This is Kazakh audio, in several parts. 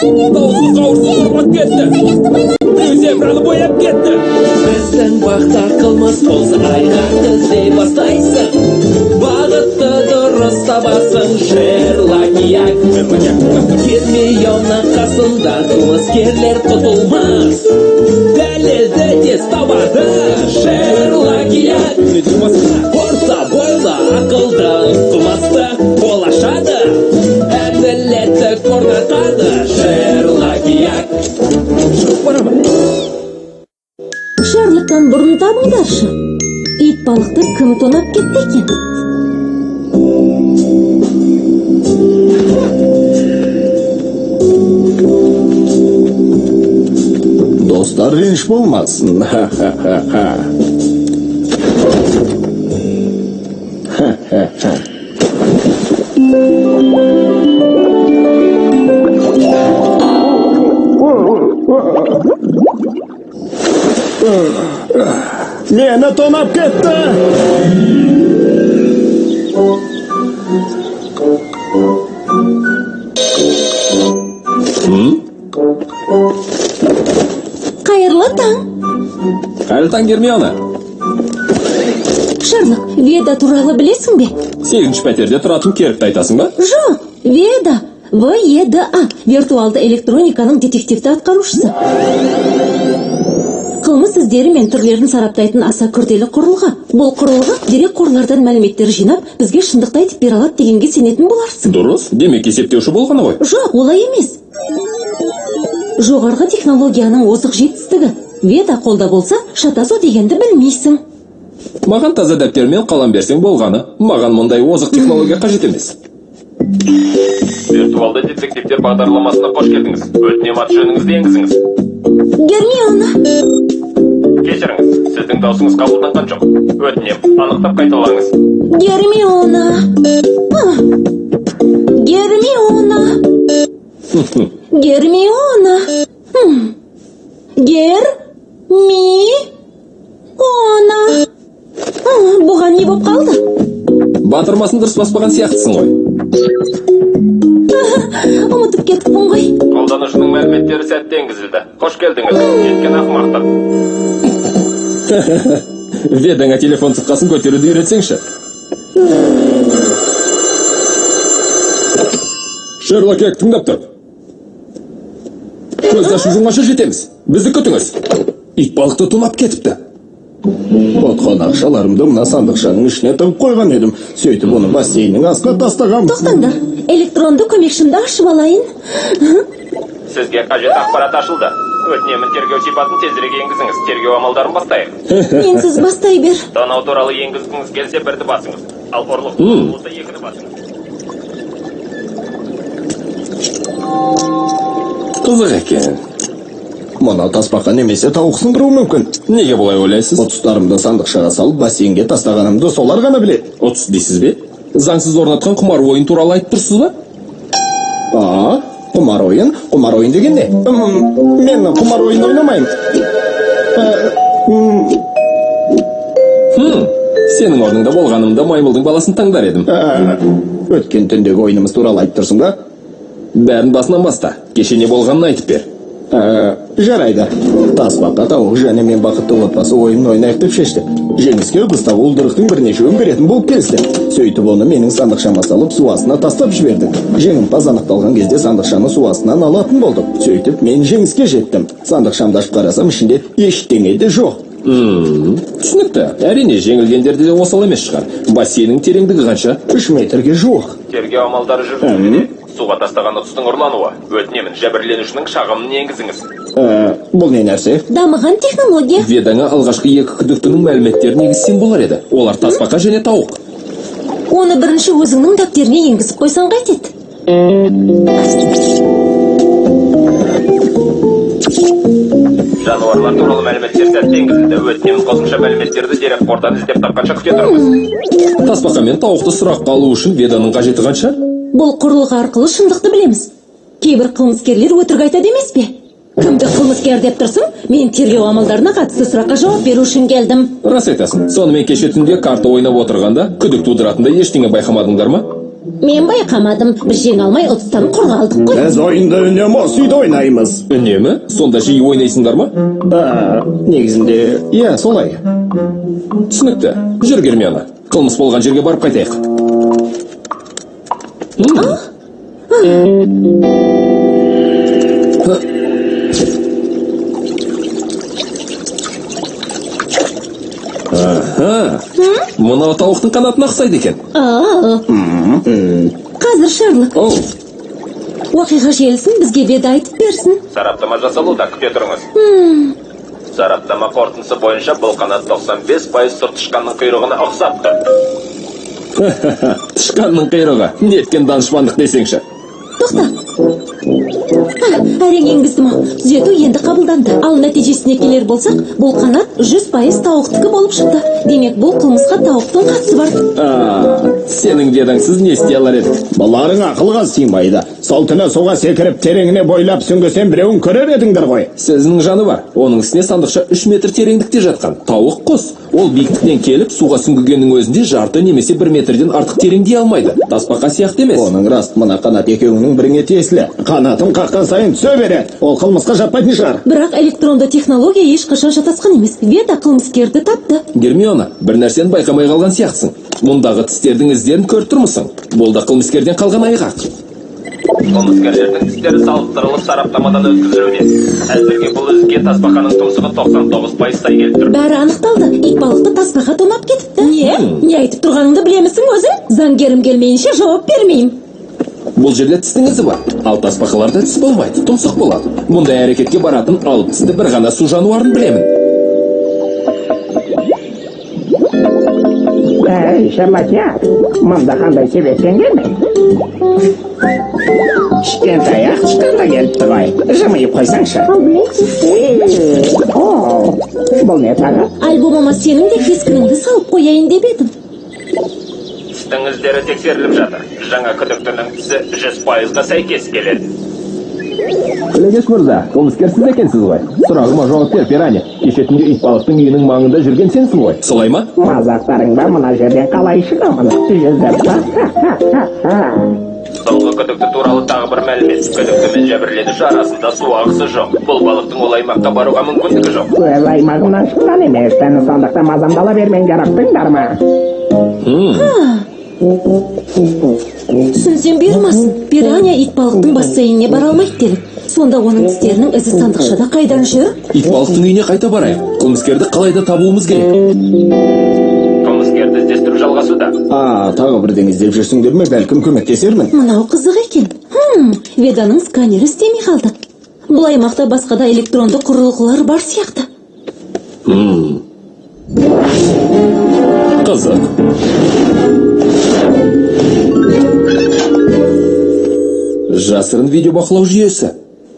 Дауылсыз қауырсыз кетті. Зембраны бояп кетті. Біздің бақта қылмыс болса айғақты іздей бастайсың. Бағытты дұрыс табасың, Шерлок. Гермиона қасында қылмыскерлер құтылмас. Дәлелді тез табады, Шерлок. Орта бойлы ақылды қылмысты қол ашады. Әділетті орнатады, Шерлок. Шығып барамын. Шерлоктан бұрын табыңдаршы. Ит балықты кім тонап кетті екен? Достар реніш болмасын. Meni tonab ketdi. Қайырлы таң. Қайырлы таң, Гермиона. Шерлок, Веда туралы білесің бе? 8-ші пәтерде тұратын керікті айтасың ба? Жоқ, Веда. ВЕДА. Виртуалды электрониканың детективті атқарушысы. Қылмыс іздері мен түрлерін сараптайтын аса күрделі құрылғы. Бұл құрылғы дерекқорлардан мәліметтер жинап, бізге шындықты айтып бере алады дегенге сенетін боларсың. Дұрыс, демек есептеуші болғаны ғой. Жоқ, олай емес. Жоғарғы технологияның озық жетістігі. Веда қолда болса, шатасу дегенді білмейсің. Маған таза дәптер мен қалам берсең болғаны. Маған мұндай озық технология қажет емес. Виртуалды детективтер бағдарламасына қош келдіңіз. Өтінем аты жөніңізді енгізіңіз. Гермиона. Кешіріңіз, сіздің даусыңыз қабылданған жоқ. Өтінем, анықтап қайталаңыз. Гермиона. Гермиона. Гермиона. Гермиона. Бұған не боп қалды? Батырмасын дұрыс баспаған сияқтысың ғой. Ұмытып кеттім ғой. Қолданушының мәліметтері сәтті енгізілді. Қош келдіңіз, кеткен ақымақтар. Ведаңа телефон тұтқасын көтеруді үйретсеңші. Шерлок, тыңдап тұр. Көз ашып жұмғанша жетеміз. Бізді күтіңіз. Ит балықты тонап кетіпті. Отқан ақшаларымды мына сандықшаның ішіне тығып қойған едім. Сөйтіп оны бассейннің астына тастағам. Тоқтаңдар, электронды көмекшімді ашып алайын. Сізге қажет ақпарат ашылды. Өтінемін, тергеу сипатын тезірек енгізіңіз. Тергеу амалдарын бастайық. Менсіз бастай бер. Тонау туралы енгізгіңіз келсе бірді басыңыз. Ал ұрлық болса екіні басыңыз. Қызық екен. Мұна таспақа немесе тауық сындыруы мүмкін. Неге бұлай ойлайсыз? Ұтыстарымды сандықшаға салып бассейнге тастағанымды солар ғана біледі. Ұтыс дейсіз бе? Заңсыз орнатқан құмар ойын туралы айтып тұрсыз ба? Құмар ойын? Құмар ойын деген не? Мен құмар ойын ойнамаймын. Сенің орныңда болғанымда маймылдың баласын таңдар едім. Өткен түндегі ойынымыз туралы айтып тұрсың ба? Бәрін басынан баста. Кеше не болғанын айтып бер. Жарайды. Таспақа, тауық және мен бақытты отбасы ойынын ойнайық деп шештік. Жеңіске қыстағы уылдырықтың бірнешеуін беретін болып келісті. Сөйтіп оны менің сандықшама салып су астына тастап жібердік. Жеңімпаз анықталған кезде сандықшаны су астынан алатын болдық. Сөйтіп мен жеңіске жеттім. Сандықшамды ашып қарасам, ішінде ештеңе де жоқ. Түсінікті. Әрине, жеңілгендерде де осал емес шығар. Бассейннің тереңдігі қанша? 3 метрге жоқ. Тергеу амалдары жүргізілуде. Суға тастаған ұтыстың ұрлануы. Өтінемін, жәбірленушінің шағымын енгізіңіз. Бұл не нәрсе? Дамыған технология. Ведаңа алғашқы екі күдіктінің мәліметтерін негізсен болар еді. Олар тасбақа және тауық. Оны бірінші өзіңнің дәптеріне енгізіп қойсан қайтеді. Жануарлар туралы мәліметтер сәтті енгізілді. Өтінемін, қосымша мәліметтерді дерекқордан іздеп тапқанша күте тұрыңыз. Тасбақа мен тауықты сұраққа алу үшін Веданың қажеті қанша? Бұл құрылғы арқылы шындықты білеміз. Кейбір қылмыскерлер өтірік айтады емес пе? Кімді қылмыскер деп тұрсың? Мен тергеу амалдарына қатысты сұраққа жауап беру үшін келдім. Рас айтасың. Сонымен кеше түнде карта ойнап отырғанда күдік тудыратында ештеңе байқамадыңдар ма? Мен байқамадым. Біз жеңе алмай ұтыстан құр қалдық қой. Біз ойынды үнемі осы үйде ойнаймыз. Үнемі? Сонда жиі ойнайсыңдар ма? Негізінде, иә, солай. Түсінікті. Жүр Гермиона. Қылмыс болған жерге барып қайтайық. Мынау тауықтың қанатына ұқсайды екен. Қазір Шерлок. Оу, Уақиға желісін бізге Веда айтып берсін. сараптама жасалуда, күте тұрыңыз. Сараптама қорытындысы бойынша бұл қанат 95% сұр тышқанның құйрығына ұқсап тұр. Тышқанның құйрығы. Неткен данышпандық десеңші. Тоқта. Әрең енгіздім ау. Түзету енді қабылданды. Ал нәтижесіне келер болсақ, бұл қанат 100% тауықтікі болып шықты. Демек, бұл қылмысқа тауықтың қатысы бар. Сенің ведаңсыз не істей алар еді? Бұларың ақылға сыймайды. Сол түні суға секіріп тереңіне бойлап сүңгісен біреуін көрер едіңдер ғой. Сөзінің жаны бар. Оның үстіне сандықша 3 метр тереңдікте жатқан. Тауық құс. Ол биіктіктен келіп суға сүңгігеннің өзінде жарты немесе 1 метрден артық тереңдей алмайды. Тасбақа сияқты емес. Оның раст, мына қанат екеуінің біріңе тиесілі. Қанатын қаққан сайын түсе береді. Ол қылмысқа жатпайтын шығар. Бірақ электронды технология ешқашан шатасқан емес. Веда қылмыскерді тапты. Гермиона, бір нәрсені байқамай қалған сияқтысың. Мұндағы тістердің іздерін көріп тұрмысың. Бұл да қылмыскерден қалған айғақ. Қылмыскерлердің тістері салыстырылып сараптамадан өткізілуде. Әзірге бұл ізге тасбақаның тұмсығы 99% сай келіп тұр. Бәрі анықталды. Итбалықты тасбақа тонап кетіпті. Не айтып тұрғаныңды білемісің өзің? Заңгерім келмейінше жауап бермеймін. Бұл жерде тістің ізі бар. Ал тасбақаларда тіс болмайды, тұмсық болады. Мұндай әрекетке баратын алып тісті бір ғана су жануарын білемін. Шерлокия, мұнда қандай себептен келмей? Кішкентай ақ тышқанда келіпті ғой. Жымиып қойсаңшы. Бұл не тағы? Альбомыма сенің де кескініңді салып қояйын деп едім. Тістің іздері тексеріліп жатыр. Жаңа күдіктінің тісі 100%-ға сәйкес келеді. Күлегеш мырза, қылмыскер сіз екенсіз ғой. Сұрағыма жауап бер, Пиранья. Кеше түнде итбалықтың үйінің маңында жүрген сенсің ғой. Солай ма? Мазақтарың ба, мына жерден қалай шығамын? Соңғы күдікті туралы тағы бір мәлімет. Күдікті мен жәбірленуші арасында су ағысы жоқ. Бұл балықтың ол аймаққа баруға мүмкіндігі жоқ. Өз аймағымнан шыққан емес, сондықтан мазамдала бермеңдер, ұқтыңдар ма? Түсінсем бұйырмасын. Пиранья итбалықтың бассейніне бара алмайды делік. Сонда оның тістерінің ізі сандықшада қайдан жүр? Итбалықтың үйіне қайта барайық. Қылмыскерді қалайда табуымыз керек. Қылмыскерді іздестіру жалғасуда. Тағы бірден іздеп жүрсіңдер ме, бәлкім көмектесермін. Мынау қызық екен. Веданың сканері істемей қалды. Бұл аймақта басқа да электронды құрылғылар бар сияқты. Қызық. Жасырын видео бақылау жүйесі.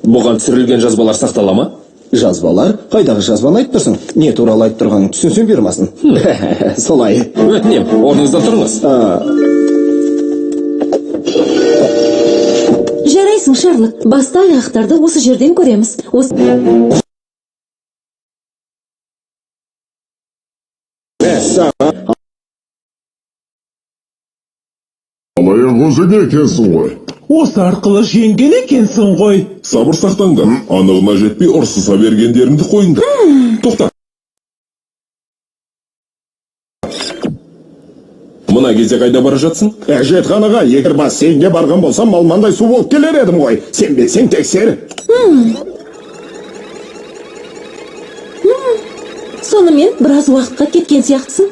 Бұған түсірілген жазбалар сақтала ма? Жазбалар? Қайдағы жазбаны айтып тұрсың? Не туралы айтып тұрғанын түсінсем бермасын. Солай. Өтінем, орныңыздан тұрыңыз. Жарайсың, Шерлок. Баста аяқтарды осы жерден көреміз. Алайық өзің екенсің ғой. Осы арқылы жеңген екенсің ғой. Сабыр сақтаңдар. Анығына жетпей ұрсыса бергендеріңді қойыңдар. Тоқта. Мына кезде қайда бара жатсың? Әжетханаға, егер бассейнге барған болсам, малмандай су болып келер едім ғой. Сен білсең тексер. Сонымен біраз уақытқа кеткен сияқтысың.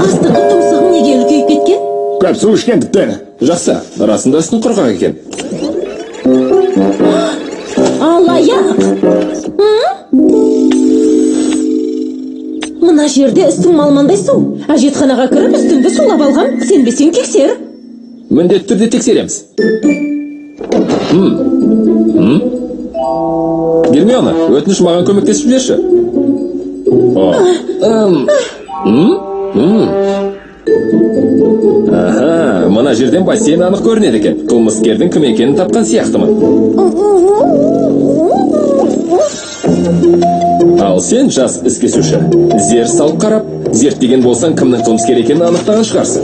Астыңғы тұмсығың неге үлкейіп кеткен? Көп су ішкендіктен. Жақсы, расында үстің құрғақ екен. Алаяқ! Мына жерде үстің малмандай су. Әжетханаға кіріп үстіңді сулап алғам. Сенбесең тексер. Міндетті түрде тексереміз. Гермиона, өтініш маған көмектесіп жіберші. Мына жерден бассейн анық көрінеді екен. Қылмыскердің кім екенін тапқан сияқтымын. Ал сен жас із кесуші. Зер салып қарап, зерттеген болсаң кімнің қылмыскер екенін анықтаған шығарсың.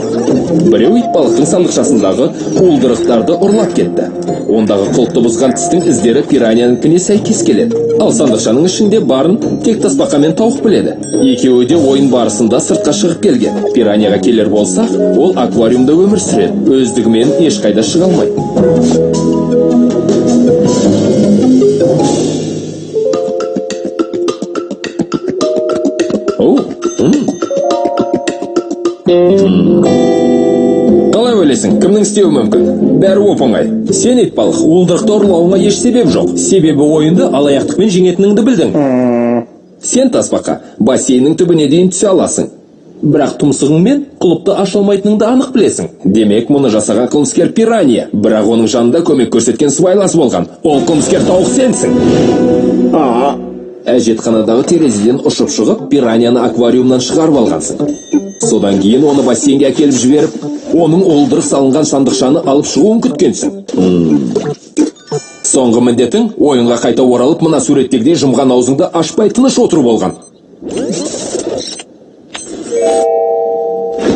Біреу итбалықтың сандықшасындағы уылдырықтарды ұрлап кетті. Ондағы құлыпты бұзған тістің іздері пираньянікіне сәйкес келеді. Ал сандықшаның ішінде барын тек тасбақа мен тауық біледі. Екеуі де ойын барысында сыртқа шығып келген. Пираньяға келер болсақ, ол аквариумда өмір сүреді. Өздігімен ешқайда шыға алмайды. Қалай ойлайсың, кімнің істеуі мүмкін? Бәрі оп-оңай. Сен итбалық, уылдырықты ұрлауыңа еш себеп жоқ. Себебі ойынды алаяқтықпен жеңетініңді білдің. Сен тасбақа, бассейннің түбіне дейін түсе аласың. Бірақ тұмсығыңмен құлыпты аша алмайтыныңды анық білесің. Демек, мұны жасаған қылмыскер пиранья. Бірақ оның жанында көмек көрсеткен сыбайлас болған. Ол қылмыскер тауық сенсің. Әжетханадағы терезеден ұшып шығып, пираньяны аквариумнан шығарып алғансың. Содан кейін оны бассейнге әкеліп жіберіп, оның уылдырық салынған сандықшаны алып шығуын күткенсің. Соңғы міндетің ойынға қайта оралып, мына суреттегідей жұмған аузыңды ашпай тыныш отыру болған.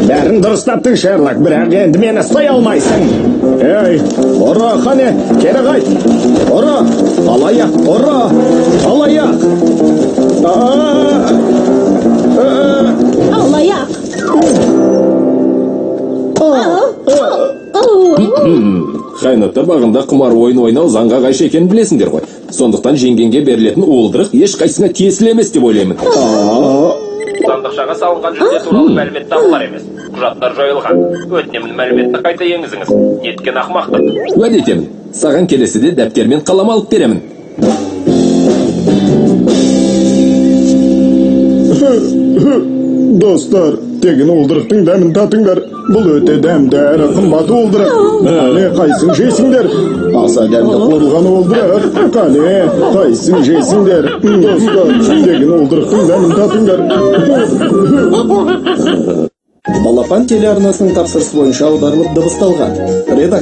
Бәрін дұрыстаптың, Шерлок, бірақ енді мені ұстай алмайсың. Ей, ұра, қане, кері қайт. Ұра, алаяқ, ұра, алаяқ. Алаяқ. Қайнатта бағында құмар ойын ойнау заңға қайшы екенін білесіңдер ғой. Сондықтан жеңгенге берілетін уылдырық ешқайсына тиесілі емес деп ойлаймын. Сандықшаға салынған жүлде туралы мәлімет табылар емес. Құжаттар жойылған. Өтінемін, мәліметті қайта енгізіңіз. Неткен ақымақтық. Уәде етемін. Саған келесіде дәптер мен қалам алып беремін. Достар, тегін уылдырықтың дәмін татыңдар. Бұл өте дәмді әрі қымбат уылдырық. Қане, қайсың жейсіңдер? Аса дәмді қуырылған уылдырық. Қане, қайсың жейсіңдер? Достар, тегін уылдырықтың дәмін татыңдар. Балапан телеарнасының тапсырысы бойынша аударылып дыбысталған. Редактор